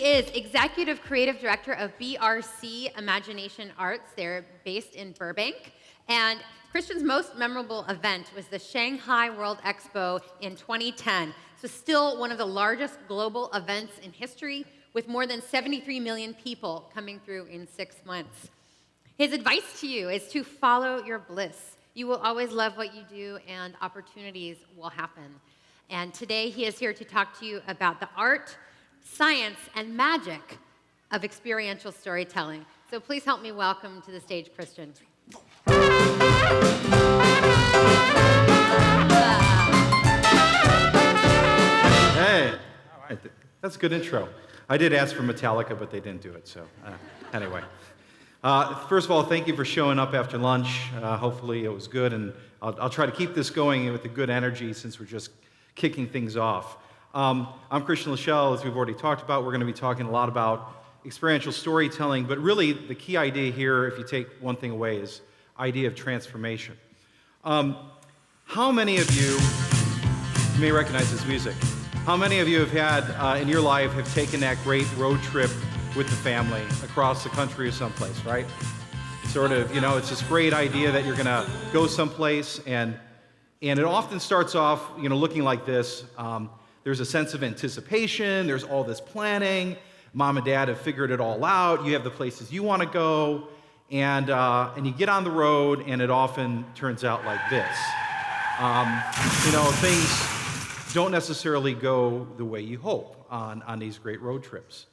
He is Executive Creative Director of BRC Imagination Arts. They're based in Burbank. And Christian's most memorable event was the Shanghai World Expo in 2010. So still one of the largest global events in history, with more than 73 million people coming through in 6 months. His advice to you is to follow your bliss. You will always love what you do, and opportunities will happen. And today he is here to talk to you about the art, science, and magic of experiential storytelling. So please help me welcome to the stage Christian. Hey, all right, that's a good intro. I did ask for Metallica, but they didn't do it, so anyway. First of all, thank you for showing up after lunch. Hopefully it was good, and I'll try to keep this going with a good energy since we're just kicking things off. I'm Christian Lackel, as we've already talked about. We're going to be talking a lot about experiential storytelling, but really the key idea here, if you take one thing away, is idea of transformation. How many of you may recognize this music? How many of you have had, in your life, have taken that great road trip with the family across the country or someplace, right? Sort of, it's this great idea that you're going to go someplace, and it often starts off, looking like this. There's a sense of anticipation. There's all this planning. Mom and Dad have figured it all out. You have the places you want to go, and you get on the road, and it often turns out like this. Things don't necessarily go the way you hope on these great road trips.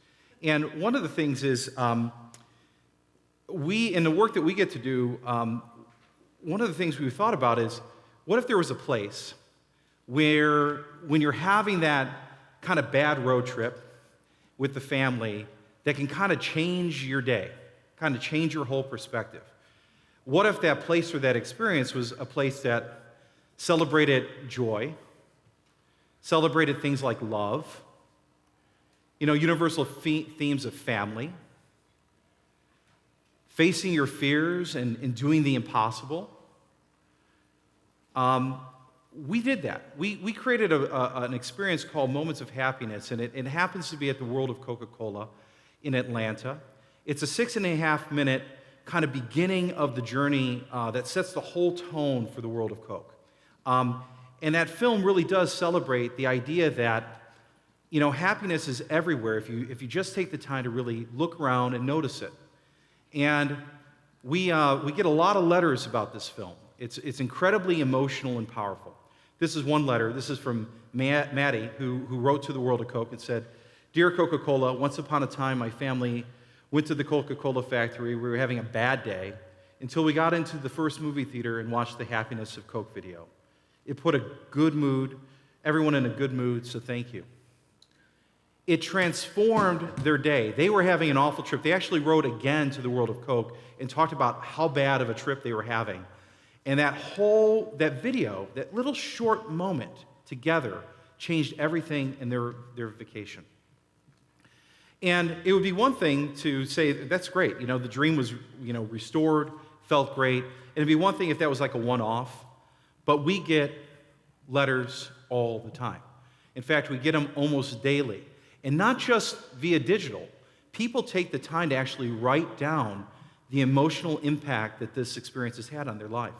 And one of the things is, in the work that we get to do, one of the things we've thought about is, what if there was a place where, when you're having that kind of bad road trip with the family, that can kind of change your day, kind of change your whole perspective? What if that place or that experience was a place that celebrated joy, celebrated things like love, universal themes of family, facing your fears and doing the impossible? We did that. We created an experience called Moments of Happiness, and it happens to be at the World of Coca-Cola in Atlanta. It's a 6.5-minute kind of beginning of the journey that sets the whole tone for the world of Coke. And that film really does celebrate the idea that happiness is everywhere if you just take the time to really look around and notice it. And we get a lot of letters about this film. It's incredibly emotional and powerful. This is one letter. This is from Maddie, who wrote to the World of Coke and said, "Dear Coca-Cola, once upon a time my family went to the Coca-Cola factory. We were having a bad day until we got into the first movie theater and watched the Happiness of Coke video. It put everyone in a good mood, so thank you." It transformed their day. They were having an awful trip. They actually wrote again to the World of Coke and talked about how bad of a trip they were having. And that video, that little short moment together, changed everything in their vacation. And it would be one thing to say, that's great, the dream was, restored, felt great. And it'd be one thing if that was like a one-off, but we get letters all the time. In fact, we get them almost daily. And not just via digital. People take the time to actually write down the emotional impact that this experience has had on their life.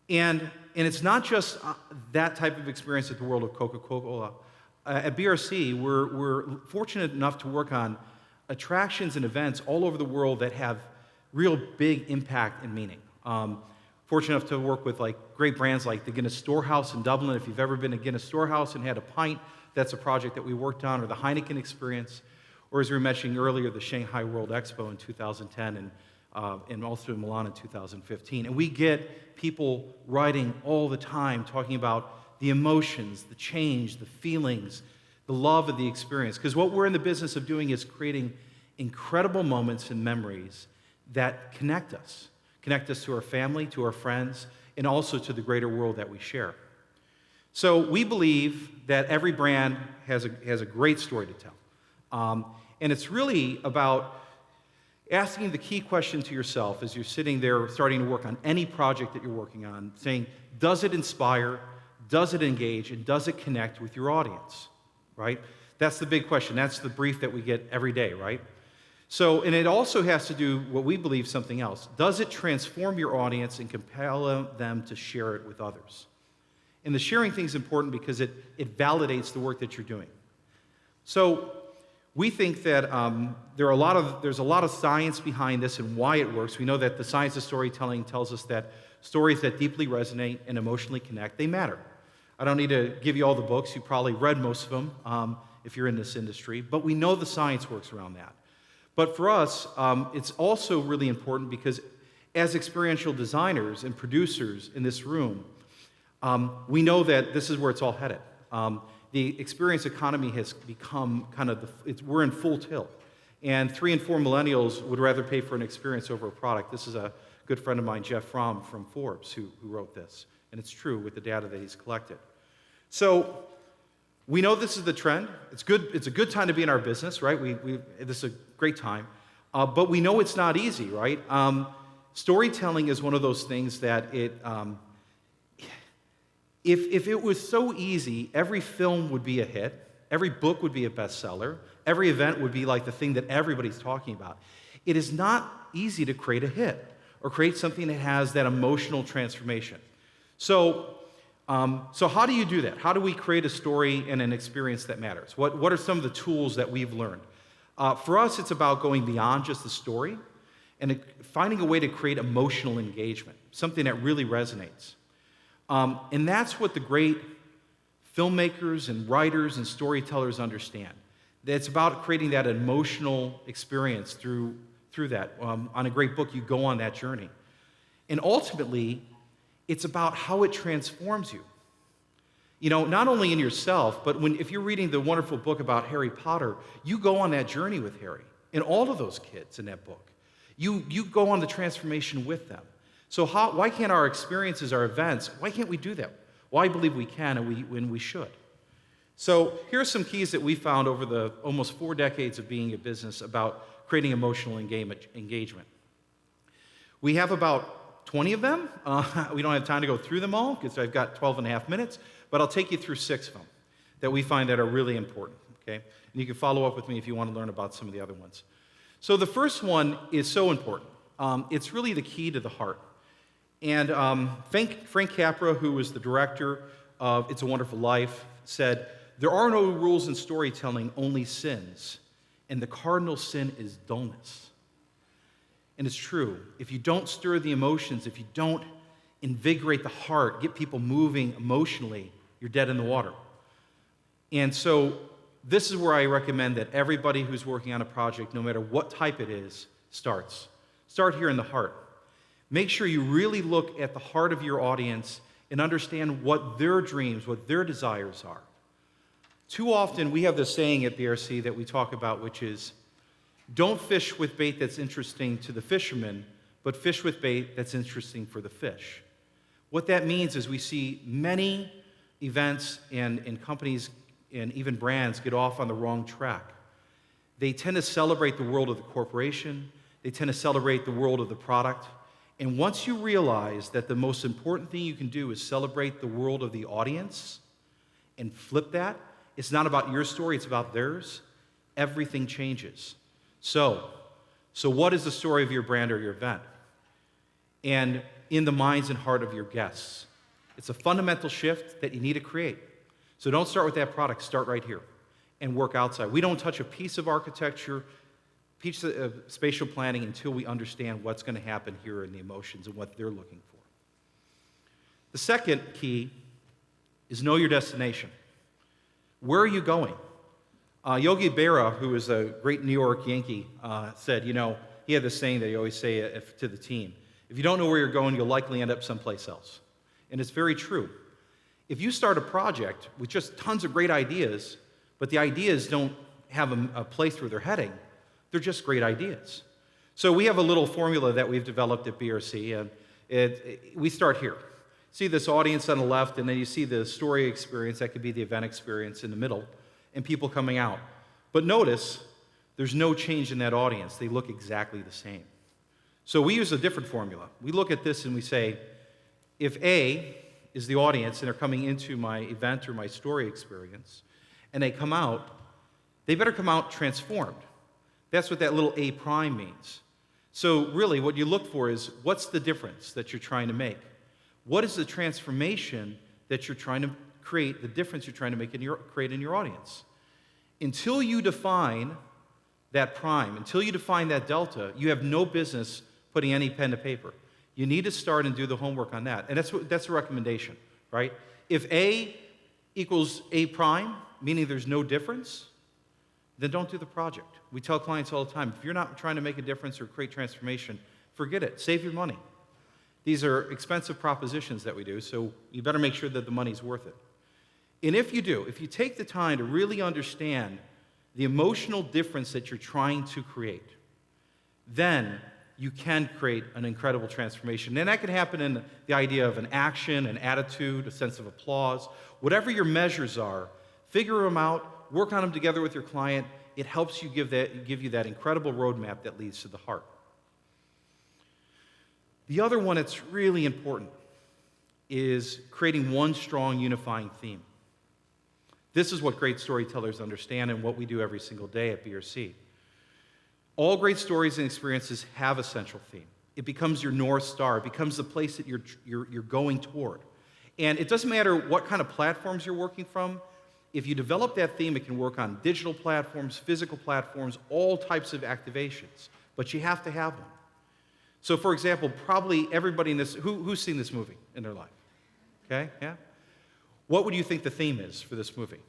And it's not just that type of experience at the World of Coca-Cola. At BRC, we're fortunate enough to work on attractions and events all over the world that have real big impact and meaning. Fortunate enough to work with great brands like the Guinness Storehouse in Dublin. If you've ever been to Guinness Storehouse and had a pint, that's a project that we worked on, or the Heineken experience, or as we were mentioning earlier, the Shanghai World Expo in 2010 and also in Milan in 2015. And we get people writing all the time talking about the emotions, the change, the feelings, the love of the experience. Because what we're in the business of doing is creating incredible moments and memories that connect us to our family, to our friends, and also to the greater world that we share. So we believe that every brand has a great story to tell. And it's really about asking the key question to yourself as you're sitting there starting to work on any project that you're working on, saying, does it inspire, does it engage, and does it connect with your audience, right? That's the big question. That's the brief that we get every day, right? So, and it also has to do what we believe something else. Does it transform your audience and compel them to share it with others? And the sharing thing is important because it validates the work that you're doing. So we think that there's a lot of science behind this and why it works. We know that the science of storytelling tells us that stories that deeply resonate and emotionally connect, they matter. I don't need to give you all the books. You probably read most of them if you're in this industry. But we know the science works around that. But for us, it's also really important because as experiential designers and producers in this room, we know that this is where it's all headed. The experience economy has become kind of, we're in full tilt. And 3 and 4 millennials would rather pay for an experience over a product. This is a good friend of mine, Jeff Fromm from Forbes, who wrote this. And it's true with the data that he's collected. So we know this is the trend. It's good. It's a good time to be in our business, right? This is a great time. But we know it's not easy, right? Storytelling is one of those things that if it was so easy, every film would be a hit, every book would be a bestseller, every event would be like the thing that everybody's talking about. It is not easy to create a hit or create something that has that emotional transformation. So how do you do that? How do we create a story and an experience that matters? What are some of the tools that we've learned? For us, it's about going beyond just the story and finding a way to create emotional engagement, something that really resonates. And that's what the great filmmakers and writers and storytellers understand. That it's about creating that emotional experience through that. On a great book, you go on that journey. And ultimately, it's about how it transforms you. You know, not only in yourself, but if you're reading the wonderful book about Harry Potter, you go on that journey with Harry and all of those kids in that book. You go on the transformation with them. So why can't our experiences, our events, why can't we do that? Well, I believe we can and we should. So here are some keys that we found over the almost 4 decades of being in business about creating emotional engagement. We have about 20 of them. We don't have time to go through them all because I've got 12 and a half minutes, but I'll take you through 6 of them that we find that are really important, okay? And you can follow up with me if you want to learn about some of the other ones. So the first one is so important. It's really the key to the heart. And Frank Capra, who was the director of It's a Wonderful Life, said, "There are no rules in storytelling, only sins. And the cardinal sin is dullness." And it's true. If you don't stir the emotions, if you don't invigorate the heart, get people moving emotionally, you're dead in the water. And so this is where I recommend that everybody who's working on a project, no matter what type it is, starts. Start here in the heart. Make sure you really look at the heart of your audience and understand what their dreams, what their desires are. Too often, we have this saying at BRC that we talk about, which is, don't fish with bait that's interesting to the fisherman, but fish with bait that's interesting for the fish. What that means is we see many events and companies and even brands get off on the wrong track. They tend to celebrate the world of the corporation. They tend to celebrate the world of the product. And once you realize that the most important thing you can do is celebrate the world of the audience and flip that, it's not about your story, it's about theirs, everything changes. So what is the story of your brand or your event? And in the minds and heart of your guests. It's a fundamental shift that you need to create. So don't start with that product, start right here and work outside. We don't touch a piece of architecture, piece of spatial planning until we understand what's going to happen here in the emotions and what they're looking for. The second key is know your destination. Where are you going? Yogi Berra, who is a great New York Yankee, said, he had this saying that he always say to the team, if you don't know where you're going, you'll likely end up someplace else. And it's very true. If you start a project with just tons of great ideas, but the ideas don't have a place where they're heading, they're just great ideas. So we have a little formula that we've developed at BRC, and we start here. See this audience on the left, and then you see the story experience, that could be the event experience in the middle, and people coming out. But notice, there's no change in that audience. They look exactly the same. So we use a different formula. We look at this and we say, if A is the audience and they're coming into my event or my story experience, and they come out, they better come out transformed. That's what that little A prime means. So really what you look for is, what's the difference that you're trying to make? What is the transformation that you're trying to create, the difference you're trying to make create in your audience? Until you define that prime, until you define that delta, you have no business putting any pen to paper. You need to start and do the homework on that. And that's a recommendation, right? If A equals A prime, meaning there's no difference, then don't do the project. We tell clients all the time, if you're not trying to make a difference or create transformation, forget it. Save your money. These are expensive propositions that we do, so you better make sure that the money's worth it. And if you do, if you take the time to really understand the emotional difference that you're trying to create, then you can create an incredible transformation. And that can happen in the idea of an action, an attitude, a sense of applause. Whatever your measures are, figure them out, work on them together with your client. It helps you give you that incredible roadmap that leads to the heart. The other one that's really important is creating one strong unifying theme. This is what great storytellers understand and what we do every single day at BRC. All great stories and experiences have a central theme. It becomes your North Star. It becomes the place that you're going toward. And it doesn't matter what kind of platforms you're working from. If you develop that theme, it can work on digital platforms, physical platforms, all types of activations. But you have to have one. So, for example, probably everybody in this, who's seen this movie in their life? Okay, yeah? What would you think the theme is for this movie?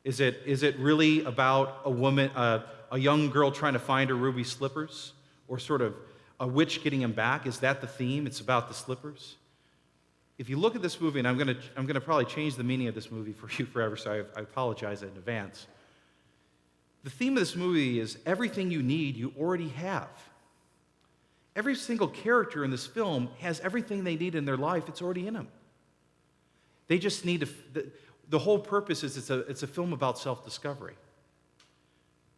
Is it really about a woman, a young girl trying to find her ruby slippers, or sort of a witch getting him back? Is that the theme? It's about the slippers. If you look at this movie, and I'm gonna probably change the meaning of this movie for you forever, so I apologize in advance. The theme of this movie is everything you need, you already have. Every single character in this film has everything they need in their life. It's already in them. They just need to. The whole purpose is it's a film about self-discovery,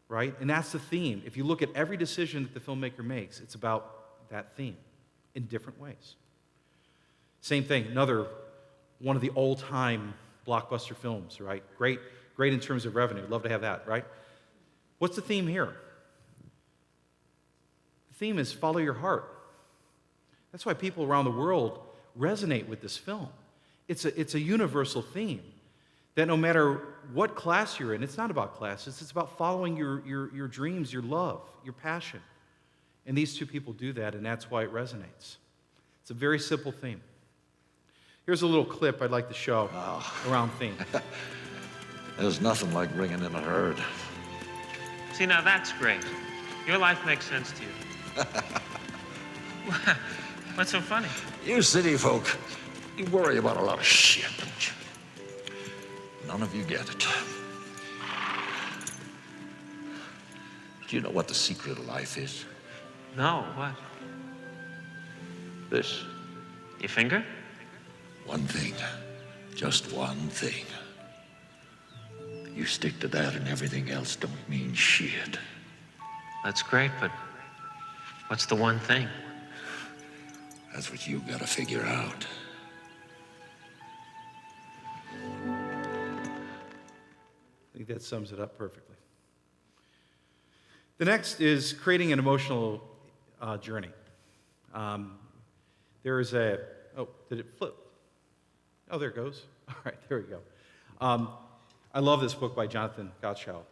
right? And that's the theme. If you look at every decision that the filmmaker makes, it's about that theme in different ways. Same thing, another one of the all-time blockbuster films, right? Great in terms of revenue. Love to have that, right? What's the theme here? The theme is follow your heart. That's why people around the world resonate with this film. It's a universal theme that no matter what class you're in, it's not about classes, it's about following your dreams, your love, your passion. And these two people do that, and that's why it resonates. It's a very simple theme. Here's a little clip I'd like to show around theme. There's nothing like bringing in a herd. See, now that's great. Your life makes sense to you. What's so funny? You city folk, you worry about a lot of shit, don't you? None of you get it. Do you know what the secret of life is? No, what? This. Your finger? One thing. Just one thing. You stick to that and everything else don't mean shit. That's great, but what's the one thing? That's what you gotta figure out. I think that sums it up perfectly. The next is creating an emotional journey. There is a, oh, did it flip? Oh, there it goes. All right, there we go. I love this book by Jonathan Gottschall.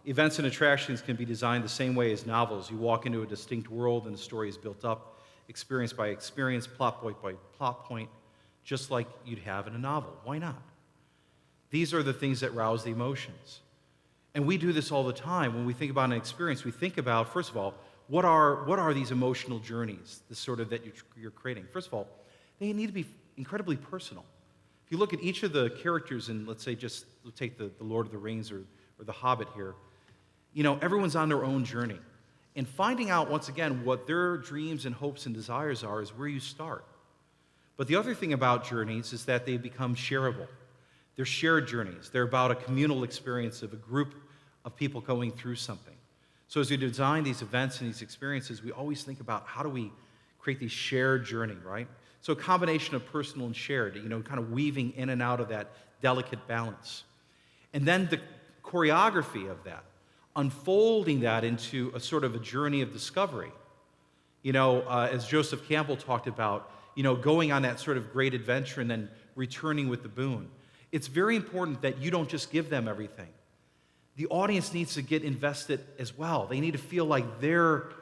Events and attractions can be designed the same way as novels. You walk into a distinct world and the story is built up, experience by experience, plot point by plot point, just like you'd have in a novel. Why not? These are the things that rouse the emotions. And we do this all the time. When we think about an experience, we think about, first of all, what are these emotional journeys, the sort of that you're creating? First of all, they need to be incredibly personal. If you look at each of the characters in, let's say, just take the Lord of the Rings or the Hobbit here, you know, everyone's on their own journey. And finding out, once again, what their dreams and hopes and desires are is where you start. But the other thing about journeys is that they become shareable. They're shared journeys. They're about a communal experience of a group of people going through something. So as we design these events and these experiences, we always think about how do we create these shared journey, right? So a combination of personal and shared, you know, kind of weaving in and out of that delicate balance. And then the choreography of that, unfolding that into a sort of a journey of discovery. As Joseph Campbell talked about, going on that sort of great adventure and then returning with the boon. It's very important that you don't just give them everything. The audience needs to get invested as well. They need to feel like they're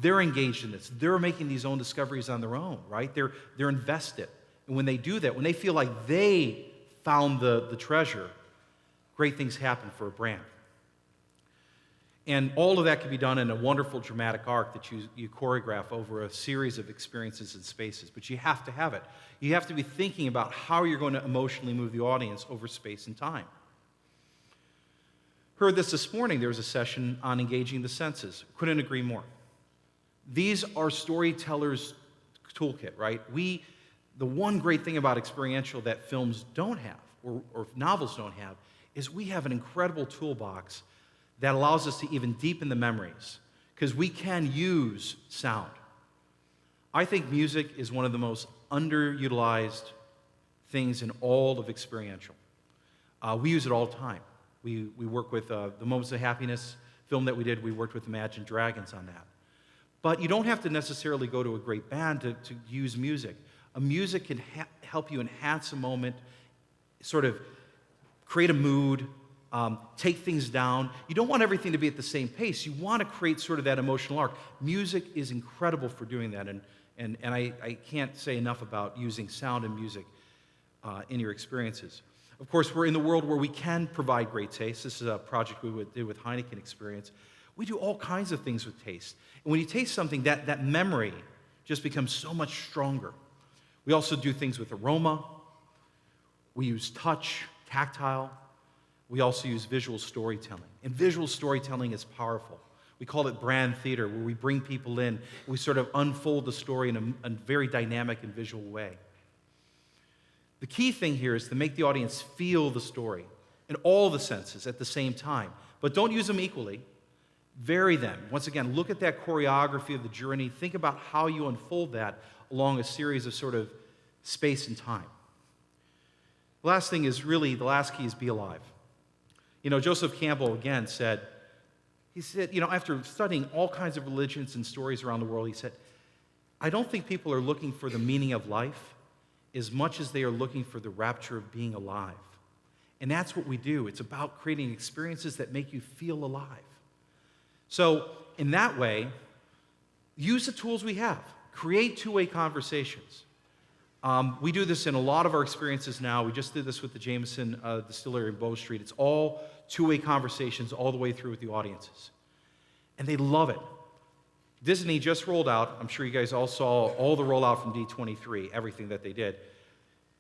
engaged in this. They're making these own discoveries on their own, right? They're invested. And when they do that, when they feel like they found the treasure, great things happen for a brand. And all of that can be done in a wonderful dramatic arc that you choreograph over a series of experiences and spaces. But you have to have it. You have to be thinking about how you're going to emotionally move the audience over space and time. Heard this morning. There was a session on engaging the senses. Couldn't agree more. These are storytellers' toolkit, right? The one great thing about experiential that films don't have, or novels don't have, is we have an incredible toolbox that allows us to even deepen the memories, because we can use sound. I think music is one of the most underutilized things in all of experiential. We use it all the time. We work with the Moments of Happiness film that we did. We worked with Imagine Dragons on that. But you don't have to necessarily go to a great band to use music. A music can help you enhance a moment, sort of create a mood, take things down. You don't want everything to be at the same pace. You want to create sort of that emotional arc. Music is incredible for doing that, and I can't say enough about using sound and music in your experiences. Of course, we're in the world where we can provide great taste. This is a project we did with Heineken Experience. We do all kinds of things with taste. And when you taste something, that memory just becomes so much stronger. We also do things with aroma. We use touch, tactile. We also use visual storytelling. And visual storytelling is powerful. We call it brand theater, where we bring people in, and we sort of unfold the story in a very dynamic and visual way. The key thing here is to make the audience feel the story in all the senses at the same time. But don't use them equally. Vary them. Once again, look at that choreography of the journey. Think about how you unfold that along a series of sort of space and time. The last thing is really, the last key is be alive. Joseph Campbell, again, said, after studying all kinds of religions and stories around the world, he said, I don't think people are looking for the meaning of life as much as they are looking for the rapture of being alive. And that's what we do. It's about creating experiences that make you feel alive. So, in that way, use the tools we have. Create two-way conversations. We do this in a lot of our experiences now. We just did this with the Jameson Distillery in Bow Street. It's all two-way conversations all the way through with the audiences. And they love it. Disney just rolled out, I'm sure you guys all saw all the rollout from D23, everything that they did.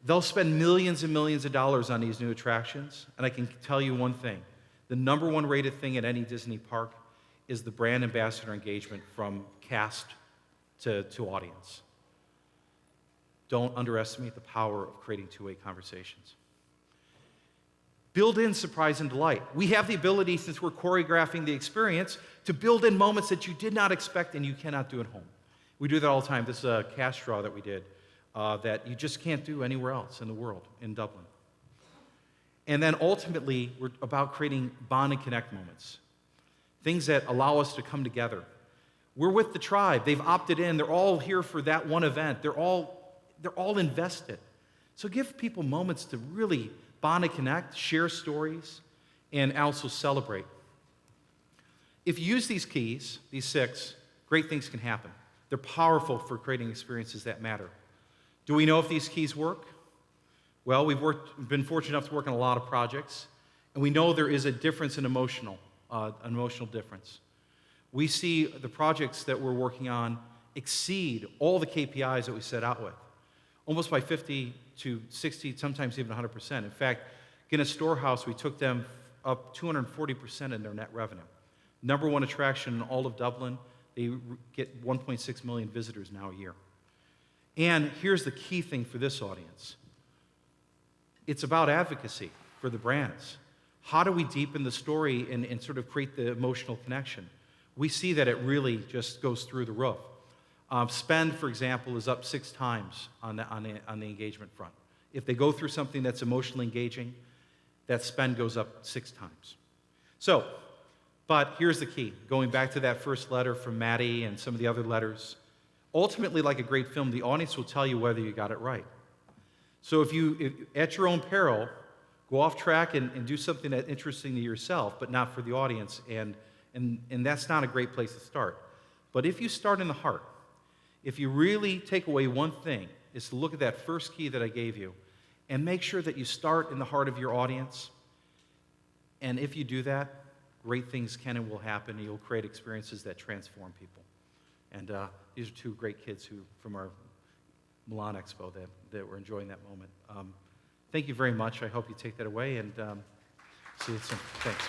They'll spend millions and millions of dollars on these new attractions, and I can tell you one thing. The number one rated thing at any Disney park is the brand ambassador engagement from cast to audience. Don't underestimate the power of creating two-way conversations. Build in surprise and delight. We have the ability, since we're choreographing the experience, to build in moments that you did not expect and you cannot do at home. We do that all the time. This is a cast draw that we did that you just can't do anywhere else in the world, in Dublin. And then ultimately, we're about creating bond and connect moments, things that allow us to come together. We're with the tribe. They've opted in. They're all here for that one event. They're all invested. So give people moments to really bond and connect, share stories, and also celebrate. If you use these keys, these 6, great things can happen. They're powerful for creating experiences that matter. Do we know if these keys work? Well, we've been fortunate enough to work on a lot of projects, and we know there is a difference in an emotional difference. We see the projects that we're working on exceed all the KPIs that we set out with, almost by 50 to 60, sometimes even 100%. In fact, Guinness Storehouse, we took them up 240% in their net revenue. Number one attraction in all of Dublin. They get 1.6 million visitors now a year. And here's the key thing for this audience. It's about advocacy for the brands. How do we deepen the story and sort of create the emotional connection? We see that it really just goes through the roof. Spend, for example, is up 6 times on the engagement front. If they go through something that's emotionally engaging, that spend goes up 6 times. So, but here's the key. Going back to that first letter from Maddie and some of the other letters, ultimately, like a great film, the audience will tell you whether you got it right. So if at your own peril, go off track and do something that's interesting to yourself, but not for the audience, and that's not a great place to start. But if you start in the heart, if you really take away one thing, is to look at that first key that I gave you, and make sure that you start in the heart of your audience. And if you do that, great things can and will happen, and you'll create experiences that transform people. And these are 2 great kids from our Milan Expo that were enjoying that moment. Thank you very much. I hope you take that away, and see you soon. Thanks.